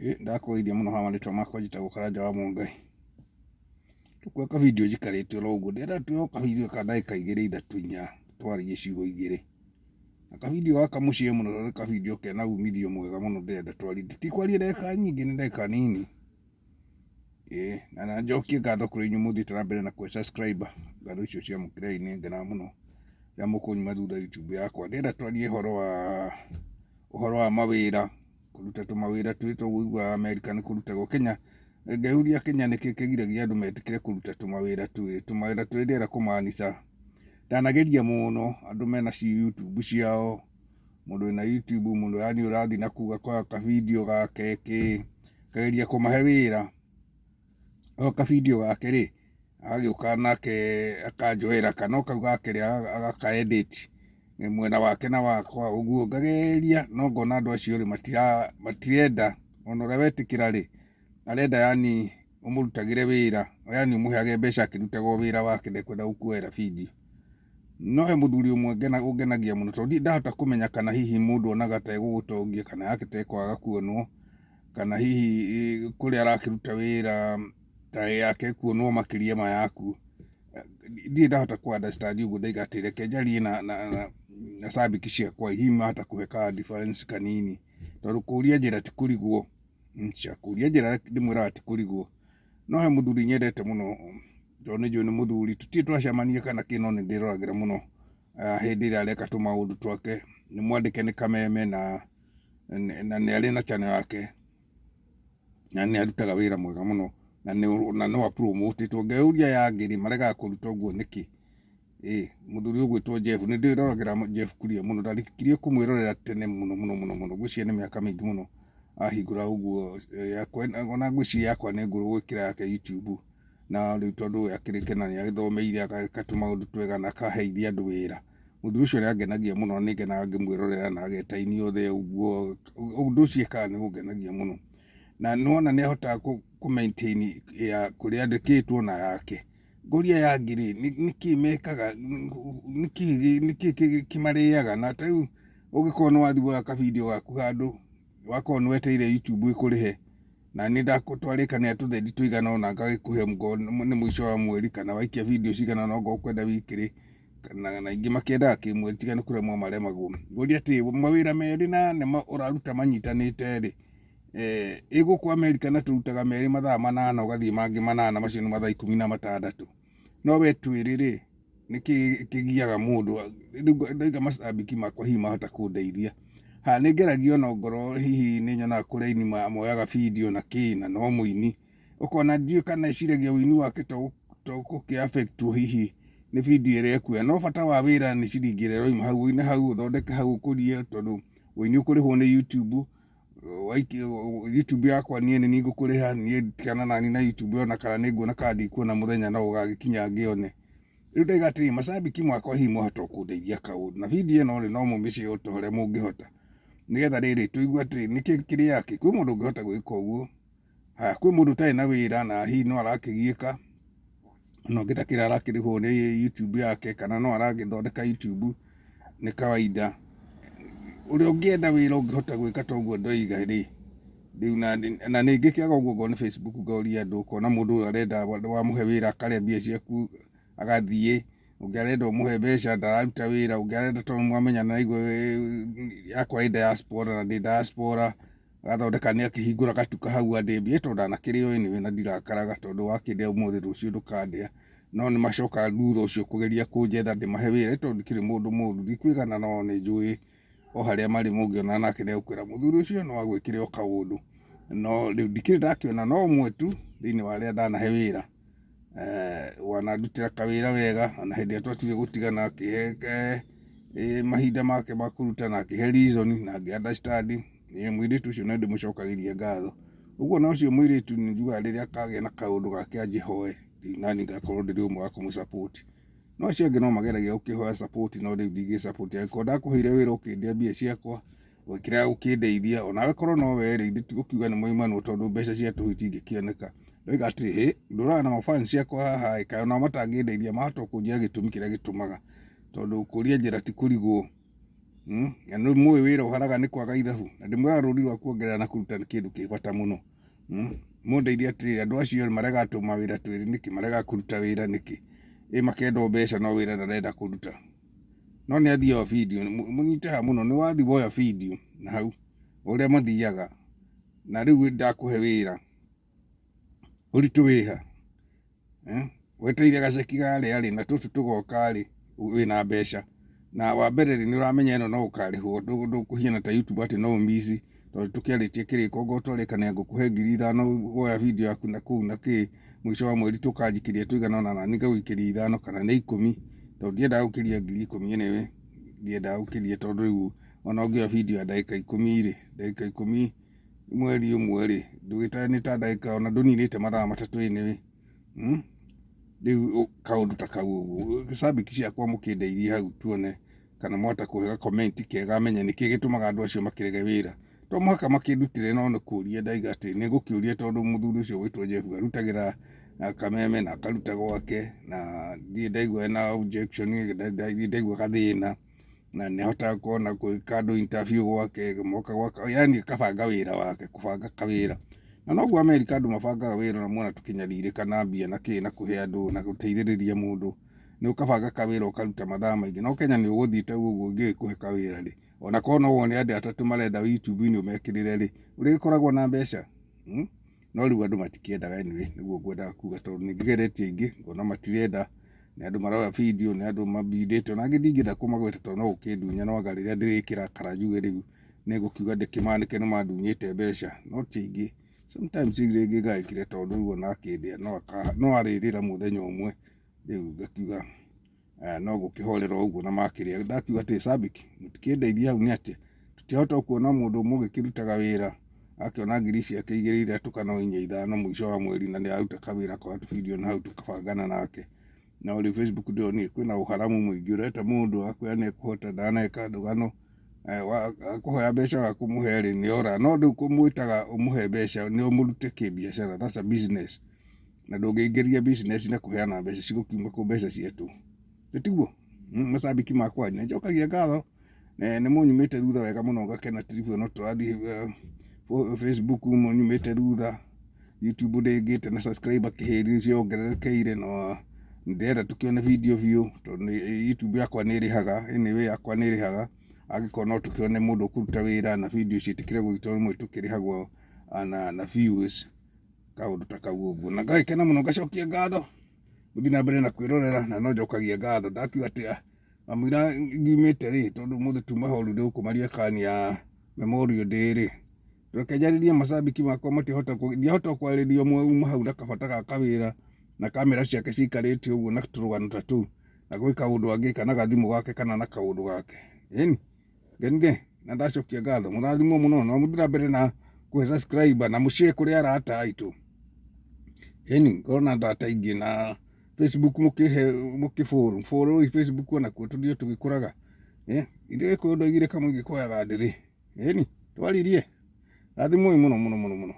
Ndakwĩithia mũno haha marĩtwa makwa njĩtagwo Karanja wa Mũngai. Tũkuoya ka video njikarĩte oro ũguo, ndĩrenda tuoye ka video ka ndagĩka 2-3 twarie ciugo igĩrĩ. Na ka video gaka mũciĩ mũno tondũ ka video kena umithio mwega mũno ndĩrenda twarie. Tikwaria ndagĩka nyingĩ, nĩ ndagĩka nini. Na njokie ngatho kũrĩ inyuĩ mũthiĩte na mbere na subscribe. Ngatho icio cia mũkĩrai nĩ ngenaga mũno rĩrĩa mũkũnyuma thutha YouTube yakwa. Ndĩrenda twarie ũhoro wa mawĩra, kũruta tũmawĩra twĩtwo ũigua America nĩ kũrutagwo Kenya. Ngĩhuria Kenya nĩkĩ kĩgiragia andũ metĩkĩre kũruta tũmawĩra twĩ ndĩrenda kũmaanica. Ndanageria mũno andũ mena YouTube ciao, mũndũ wĩna YouTube mũndũ yani ũrathiĩ na kuga koya ka video gake kageria kũmahe wĩra. O ka video gake rĩ, agagĩũka nake akanjoera kana o kau gake rĩ agaka edit mwena wake na wakwa ũguo ngageria, no ngona andũ acio rĩ matirenda ona ũrĩa wetĩkĩra rĩ arenda yani ũmũrutagĩre wĩra, yani ũmũheage mbeca akĩrutaga wĩra wake ndekwenda gũkuoera video. No he mũthuri ũmwe ũngenagia mũno tondũ ndahota kũmenya kana hihi mũndũ onaga ta egũgũtongia kana yake ta ekwaga kuonwo, kana hihi kũrĩa arakĩruta wĩra ta yake kuonwo makĩria ma yaku. Ndirĩ ndahota ku understand ũguo, ndaiga atĩ reke njarie na sabiki ciakwa hihi mahota kũhe ka difference kanini, tondũ kũria njĩra ti kũrigwo. Kũria njĩra ndĩmwĩraga ti kũrigwo. No he mũthuri nyendete mũno tondũ nĩ njũĩ nĩ mũthuri, tũtirĩ twacemania kana kĩ, no nĩ ndĩroragĩra mũno hĩndĩ ĩrĩa areka tũmaũndũ twake. Nĩ mwandĩke nĩ kameme na nĩ arĩ na channel yake na nĩ arutaga wĩra mwega mũno na no apromote-two. Ngeuria yangĩ rĩ maregaga kũruta ũguo nĩkĩ? Mũthuri ũgwĩtwo Jeff, nĩ ndĩroragĩra Jeff Kuria mũno, ndarĩkirie kũmwĩrorera tene mũno gwĩciria nĩ mĩaka mĩingĩ mũno ahingũra ũguo yakwa, ona ngwĩciria yakwa nĩ ngũrũ gwĩkĩra yake YouTube. Na rĩu tondũ akĩrĩ Kenya nĩ agĩthomeire ageka tũmaũndũ twega na akaheithia andũ wĩra. Mũthuri ũcio nĩ angenagia mũno, nĩ ngenaga ngĩmwĩrorera na agetainio othe ũguo. Ũndũ ũcio ekaga nĩ ũngenagia mũno, na nĩwona nĩ ahotaga kũ maintain kũrĩa andĩkĩtwo na yake. Ngoria yangĩ rĩ nĩkĩ mekaga, nĩkĩ kĩmarĩaga. Na ta rĩu ũngĩkorwo nĩ wathiĩ woya ka video gaku handũ wakorwo nĩ wetereire YouTube ĩkũrĩhe, na nĩ ndakũtwarĩkanĩra tũthendi tũigana ũna ngagĩkũhe nĩ mũico wa mweri, kana waikia video cigana ũna ongorwo ũkwenda wiki rĩ, na ingĩ makĩendaga kĩmweri tiga nĩ kũremwo maremagwo. Ngoria atĩ mawĩra merĩ na ũraruta manyitanĩte rĩ, gũkũ America na tũrutaga merĩ mathaa 8 ũgathiĩ mangĩ 8 macio nĩ mathaa 16. No we twĩrĩ rĩ nĩkĩ kĩgiaga mũndũ? Ndaiga macambiki makwa hihi mahota kũndeithia. Nĩ ngeragia ona ngorwo hihi nĩ nyonaga kũrĩa aini moyaga video na kĩ, na no mũini ũkona ndiũĩ kana eciragia ũini wake to gũkĩ affect hihi nĩ video ĩrĩa ekuoya. No bata wa wĩra nĩ ciringi ĩrĩa ĩroima hau ũine hau ũthondeke hau ũkũrie, tondũ ũini ũkũrĩhwo nĩ YouTube. YouTube yakwa niĩ nĩ ngũkũrĩha niĩ, kana nani na YouTube ona kana nĩ nguona kana ndikuona mũthenya no ũgagĩkinya ngĩone. Rĩu ndaiga atĩ macambiki makwa hihi mwahota kũndeithia kaũndũ na video ĩno rĩ no mũmĩshare o ta ũrĩa mũngĩhota, nĩgetha rĩrĩ tũigue atĩ nĩkĩ kĩrĩ yake. Kwĩ mũndũ ũngĩhota gwĩka ũguo, kwĩ mũndũ ũtarĩ na wĩra na hihi no arakĩgiĩka, no ngĩtakĩra arakĩrĩhwo nĩ YouTube yake, kana no aragĩthondeka YouTube, nĩ kawaida. Ũrĩa ũngĩenda wĩra ũngĩhota gwĩka ta ũguo ndoiga rĩ, rĩu na nĩ ngĩkaga ũguo ngona Facebook ngoria andũ, ũkona mũndũ ũyũ arenda wamũhe wĩra akarĩa mbia ciaku agathiĩ, ũngĩ arenda ũmũhe mbeca ndararuta wĩra, ũngĩ arenda tondũ mwamenyana na igwe yakwa ĩ diaspora na ndĩ diaspora, agathondeka nĩ akĩhingũra gatuka hau andĩ mbia, tondũ ndanakĩrĩo anyway na ndirakaraga, tondũ wakĩndĩa ũmũthĩ rũciũ ndũkandĩa. No nĩ macokaga thutha ũcio kũgeria kũnjetha ndĩmahe wĩra, tondũ ndikĩrĩ mũndũ mũũru, ndikwĩgana no nĩ njũĩ o harĩa marĩ mũngĩona nake nĩ egũkwĩra mũthuri ũcio no agwĩkĩre o kaũndũ. No rĩu ndikĩrĩ ndakĩona no ũmwe tu thĩinĩ wa arĩa ndanahe wĩra wanandutĩra kawĩra wega, ona hĩndĩ ĩrĩa twatuire gũtigana akĩhe mahinda make ma kũruta na akĩhe reason na ngĩ understand. Mũirĩtu ũcio nĩ ndĩmũcokagĩria ngatho. Ũguo na ũcio mũirĩtu nĩ njugaga rĩrĩa akagĩa na kaũndũ gake anjĩhoe, nani ngakorwo ndĩrĩ ũmwe wa kũmũ-support. No acio angĩ no mageragia gũkĩhoya support, no rĩu ndingĩ-support. Angĩkorwo ndakũheire wĩra ũkĩndia mbia ciakwa gwĩkĩra gũkĩndeithia, onawe korwo no we rĩ ndigũkiuga nĩ moimanwo tondũ mbeca cia tũhũ itingĩkĩoneka. Ndoiga atĩ ndũraga na mabans ciakwa haha kaĩ onao matangĩndeithia mahota kũnjĩra gĩtũmi kĩrĩa gĩtũmaga, tondũ kũria njĩra ti kũrigwo. na nä mwä wä ra å haraga nä kwaga ithabu na ndä mwä ra rå ri rwa kuongerera na kå ruta nä kä ndå kä bata må no må ndeithia atä andå acio maregatå ma wä ra twä rä nä kä marega kå ruta wä ra nä kä makenda mbeca no wä ra ndarenda kå ruta no nä athiaga video må nyite ha må no nä wathi woya video na hau å rä a mathiaga na rä u ndakå he wä ra å ritå wä ha weteire gaceki garä arä na tå tå tå goka rä wä na mbeca na wa mbere nä å ramenya ä no no å karä hwo ndå kå hiana ta YouTube atä no mici tondå tå kä arä tie kä rä ko ngo twarä ngå kå he 5,000 woya video yaku na kå u na kä må ico wa mweri tå kanjikä ria tå igana ona nani ngagå ikä ria 5 kana nä 10 tondå ndiendaga gå kä ria 10,000 anyway ndiendaga gå kä ria tondå rä u ona å ngä oya video ya ndagä ka 10 rä ndagä ka 10 mweri å mwe rä ndå gä ta nä ta ndagä ka ona ndå ninä te mathaa matatå anyway rä u kaå ndå ta kau å guo cabiki ciakwa må kä ndeithie hau tuone kana mwata kå hega comment kega menye nä kä gä tå maga andå acio makä rege wä ra to må haka makä ndutä re no nä kå ria ndaiga atä nä ngå kä å ria tondå må thuri å cio gwä two Jeff arutagä ra kameme na akaruta gwake na ndiä ndaigua na objection ndaigua gathä na na nä ahotaga kuona gwä ka andå interview gwake moka gwaka yani kabanga wä ra wake kå banga kawä ra na noguo Amerika andå mabangaga wä ra na mwana tå kinyarirä kana mbia na kä na kå he andå na gå teithä rä ria må ndå nä å kabanga kawä ra å karuta mathaa maingä no Kenya nä å gå thiä te å guo ngä kå he kawä ra rä ona korwo no wone andå atatå marenda YouTube-inä å mekä rä re rä å rä gä koragwo na mbeca no rä u andå matikiendaga anyway nä guo ngwendaga kuga tondå nä ngä geretie aingä ngona matirenda nä andå maroya video nä andå mabindä te ona ngä thiä ngä kå magwete tondå no gå kä ndunya no anga rä rä a ndä rä kä ra karanjuge rä u nä gå kiuga ndä kä manä ke nä mandunyä te mbeca no ti aingä sometimes rä ngä ngaä kire tondå rä u ona akä ndä no arä rä ra må thenya å mwe rä u ngakiuga no gå kä horera å guo na makä rä a ndakiuga atä cabiki må tikä ndeithia hau nä atä tå tiahota kuona må ndå må gä kä rutaga wä ra akiona ngiri ciake 2 3 kana 4 5 må ico wa mweri na nä aruta kawä ra kwa video na hau tå kabangana nake na å rä Facebook ndonä kwä na å haramu må ingä å reta må ndå akwä nä ekå hota ndaneka ndå gano akå hoya mbeca gakå må he rä nä ora no ndä u kå mwä taga å må he mbeca nä å må rute kä biacara that's a business na ndå ngä ingä ria business na kå heana mbeca cigå kiuma kå mbeca cietå nä tiguo macambiki makwa nä njokagia ngatho nä må nyumä te thutha wega må no ngakena tribu ä no tå rathiä Facebook må nyumä te thutha YouTube ndä ngä te na subscribe kä hä ri ciongererekeire no ndärenda tå kä one video biå tondå YouTube yakwa nä rä haga anyway yakwa nä rä haga angä korwo no tå kä one må ndå kå ruta wä ra na video ciä tä kä re gå thi tondå mwä tå kä rä hagwo na views kaå ndå ta kau å guo na ngagä kena må no ngacokia ngatho gå thiä na mbere na kwä rorera na no njokagia ngatho ndakiuga atä amwä ra ngiumä te rä tondå må thä tuma horu ndä gå kå maria kani ya Memorial Day rä rekenjarä ria macambiki makwa ndiahota kwarä ria mwe uma hau na kabata ga kawä ra na kamera ciake cikarä te å guo na tå rå gano ta tå na gwä kaå ndå angä kana gathimå gake kana na kaå ndå gake ĩni ngenire na ndacokia ngatho må rathimwo må no no må thiä na mbere na kå he subscriber na må ciä kå rä arata aitå ĩni ngorona ndata ingä na Facebook må kä follow Facebook ona kuo tå thiä tå gä kå raga ithe kwä ndå igire kamwe ingä koyaga ndä rä ĩni twaririe rathimwo må no må no må no